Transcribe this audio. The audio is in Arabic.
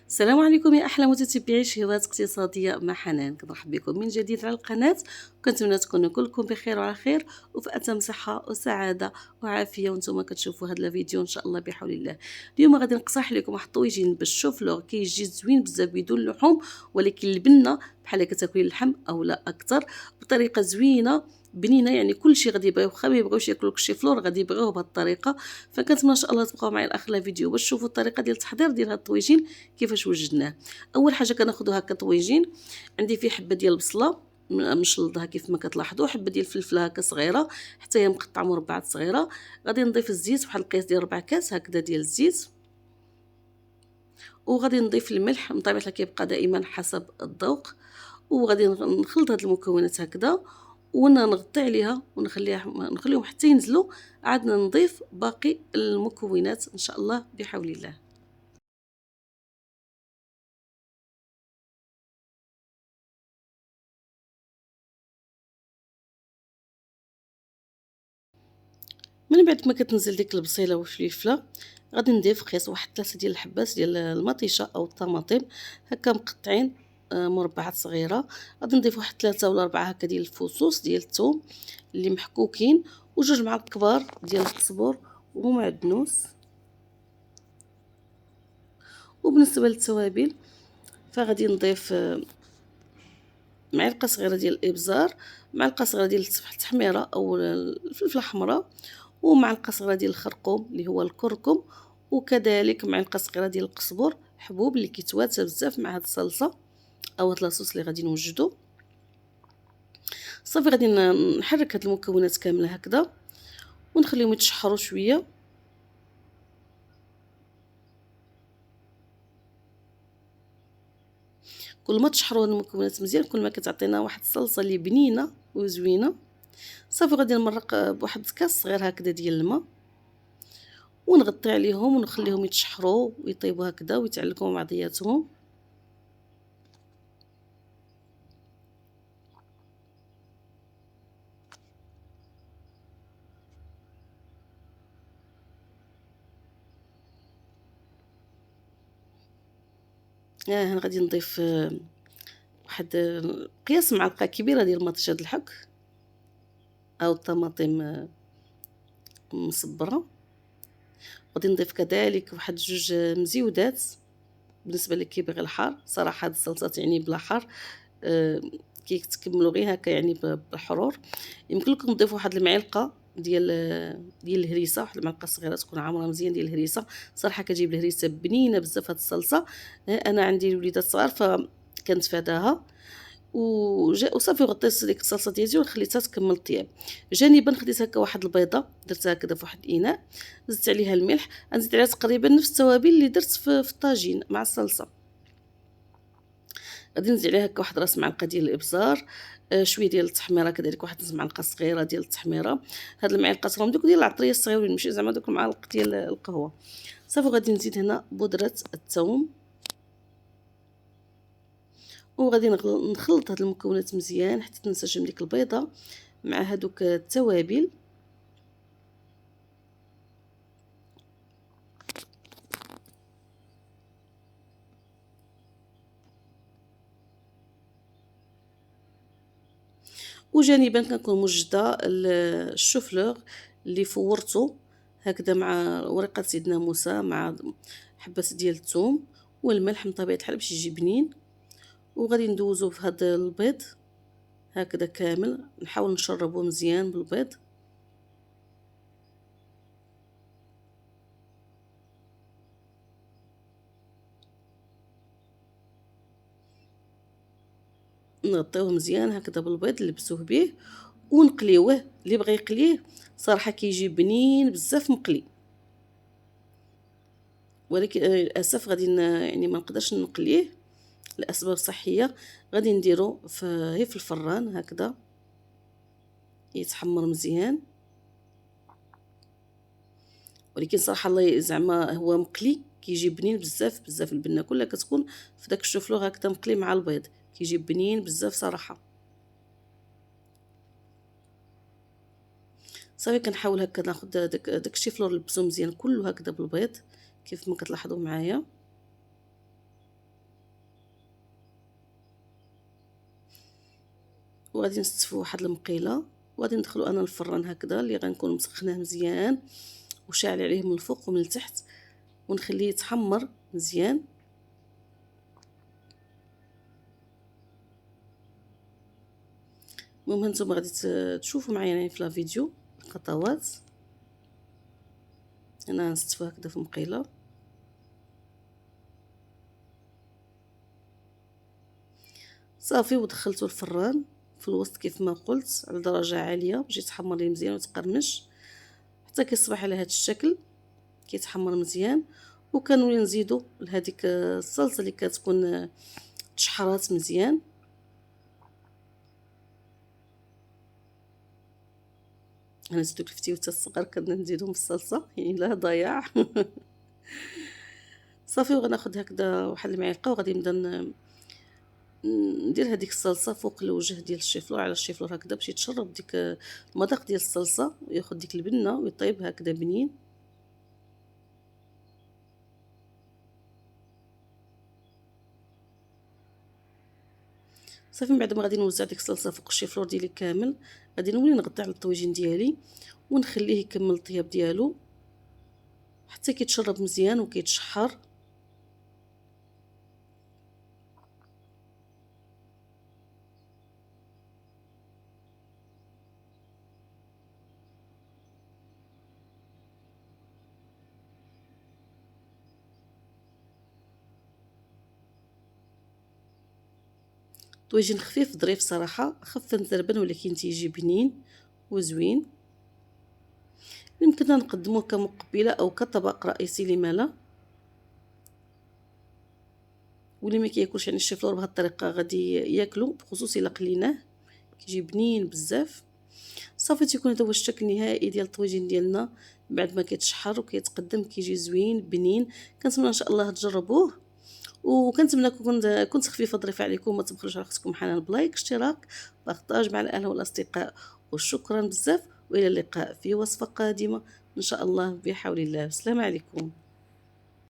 السلام عليكم يا احلى متتبعي شهوات اقتصاديه مع حنان. كنرحب بكم من جديد على القناه، وكنتمنى تكونوا كلكم بخير وعلى خير وفي اتم صحه وسعاده وعافيه وانتم كتشوفوا هذا الفيديو ان شاء الله بحول الله. اليوم غادي نقترح لكم واحد الطويجين بالشوفلور كيجي زوين بزاف بدون لحوم، ولكن البنه بحال كتاكلي اللحم او لا اكثر بطريقه زوينه بنينه. يعني كلشي غادي يبغيو، واخا ما يبغيوش ياكلوا الشيفلور غادي يبغيوه بهذه الطريقه. فكنتمنى ان شاء الله تبقاو معايا لاخر الفيديو باش تشوفوا الطريقه ديال التحضير ديال هذا الطويجين كيفاش وجدناه. اول حاجه كناخذوا هكا طويجين، عندي فيه حبه ديال البصله مشلضها كيف ما كتلاحظوا، حبه ديال الفلفل هكا صغيره حتى هي مقطعه مربعات صغيره. غادي نضيف الزيت، واحد القياس ديال 4 كاس هكذا ديال الزيت، وغادي نضيف الملح من طبيعه كيبقى دائما حسب الذوق. وغادي نخلط هاد المكونات هكذا ونغطي عليها نخليهم حتى ينزلوا، عاد نضيف باقي المكونات ان شاء الله بحول الله. من بعد ما كتنزل ديك البصيله والفلفله غادي نضيف قياس واحد 3 ديال الحبات ديال المطيشه او الطماطم هكا مقطعين مربعات صغيره. غادي نضيف واحد 3 ولا 4 هكا ديال الفصوص ديال الثوم اللي محكوكين، وجوج معالق كبار ديال القزبر ومعدنوس. وبالنسبه للتوابل فغادي نضيف معلقه صغيره ديال الابزار، معلقه صغيره ديال التحميره او الفلفله الحمراء، ومعلقه صغيره ديال الخرقوم اللي هو الكركم، وكذلك معلقه صغيره ديال القزبر حبوب اللي كيتواتى بزاف مع هاد الصلصه او هاد لاصوص اللي غادي نوجدو. صافي غادي نحرك هاد المكونات كامله هكذا ونخليهم يتشحروا شويه. كل ما تشحروا المكونات مزيان كل ما كتعطينا واحد الصلصه اللي بنينه وزوينه. صافي غادي نمرق بواحد كاس صغير هكذا ديال الماء ونغطي عليهم ونخليهم يتشحروا ويطيبوا هكذا ويتعلقوا مع بعضياتهم. هنا غادي نضيف واحد قياس معلقه كبيره ديال مطيشه الحك او الطماطم مصبره. غادي نضيف كذلك واحد جوج مزيودات بالنسبه اللي كيبغي الحار. صراحه هاد الصلصات يعني بلا حار كيتكملوا غير هكا يعني بالحرور. يمكن لكم تضيفوا واحد المعلقه ديال الهريسه، واحد المعلقه صغيره تكون عامره مزيان ديال الهريسه. صراحه كتجيب الهريسه بنينه بزاف هاد الصلصه. انا عندي وليدات صغار فكنتفاداها وصافي غطيت ديك الصلصه ديالي وخليتها تكمل الطياب. جانبا خديت هكا واحد البيضه درتها هكذا في واحد الاناء، زدت عليها الملح، نزيد عليها تقريبا نفس التوابل اللي درت في الطاجين مع الصلصه. غادي نزيد عليها هكا واحد راس معلقه ديال الابزار، شويه ديال التحميره كذلك واحد نص معلقه صغيره ديال التحميره. هاد المعلقات راهم دوك ديال العطريه الصغيورين ماشي زعما دوك المعالق ديال القهوه. صافي غادي نزيد هنا بودره الثوم، وغادي نخلط هاد المكونات مزيان حتى تنسجم ديك البيضه مع هادوك التوابل. وجانبا كنكون موجده الشوفلور اللي فورته هكذا مع ورقه سيدنا موسى مع حبه ديال الثوم والملح من طبيعه الحال باش يجي بنين. وغادي ندوزو في هذا البيض هكذا كامل، نحاول نشربه مزيان بالبيض. نغطيوه مزيان هكذا بالبيض نلبسوه به ونقليوه. اللي بغى يقليه صراحه كيجي بنين بزاف مقلي، ولكن للاسف غادي يعني ما نقدرش نقليه لاسباب صحيه. غادي نديرو في في الفران هكذا يتحمر مزيان. ولكن صراحه الله زعما هو مقلي كيجي بنين بزاف بزاف. البنه كلها كتكون في داك الشوفلور هكذا مقلي مع البيض كيجي بنين بزاف صراحه. صافي كنحاول هكا ناخذ داك الشيفلور نلبسو مزيان كله هكذا بالبيض كيف ما كتلاحظوا معايا. وغادي نستفو واحد المقيله وغادي ندخلو انا الفران هكذا اللي غنكون مسخناه مزيان وشاعل عليه من الفوق ومن التحت، ونخليه يتحمر مزيان. المهم هانتوما غادي تشوفوا معايا يعني في لا فيديو الخطوات. انا نستفو هكذا في المقيله، صافي ودخلته الفران في الوسط كيف ما قلت على درجه عاليه باش يتحمر لي مزيان ويتقرمش حتى كيصبح على هذا الشكل كيتحمر مزيان. وكنولي نزيدو لهذيك الصلصه اللي كتكون تشحرات مزيان. انا زدت الفتيوته الصغار كنا نزيدهم في الصلصه يعني لا ضياع. صافي وغناخد هكذا واحد المعلقه وغادي نبدا ندير هذيك الصلصه فوق الوجه ديال الشيفلور على الشيفلور هكذا باش يتشرب ديك المذاق ديال الصلصه وياخذ ديك البنه ويطيب هكذا بنين. صافي من بعد ما غادي نوزع ديك الصلصه فوق الشيفلور ديالي كامل غادي نولي نغطي على الطويجين ديالي ونخليه يكمل الطياب ديالو حتى كيتشرب مزيان وكيتشحر. طويجين خفيف ظريف صراحه، خف نزربن ولكن تيجي بنين وزوين. يمكننا نقدموه كمقبله او كطبق رئيسي لما لا. واللي ما كياكلش يعني الشيفلور بهذه الطريقه غادي ياكلو بخصوص الا قليناه كيجي بنين بزاف. صافي تيكون هذا هو الشكل النهائي ديال الطويجين ديالنا بعد ما كيتشحر وكيتقدم كيجي زوين بنين. كنتمنى ان شاء الله تجربوه، وكنتمنى كنت خفيفه ظريفه عليكم. ما تبخلوش على اختكم حنان بلايك اشتراك بارطاج مع الاهل والاصدقاء، وشكرا بزاف والى اللقاء في وصفه قادمه ان شاء الله بحول الله. السلام عليكم.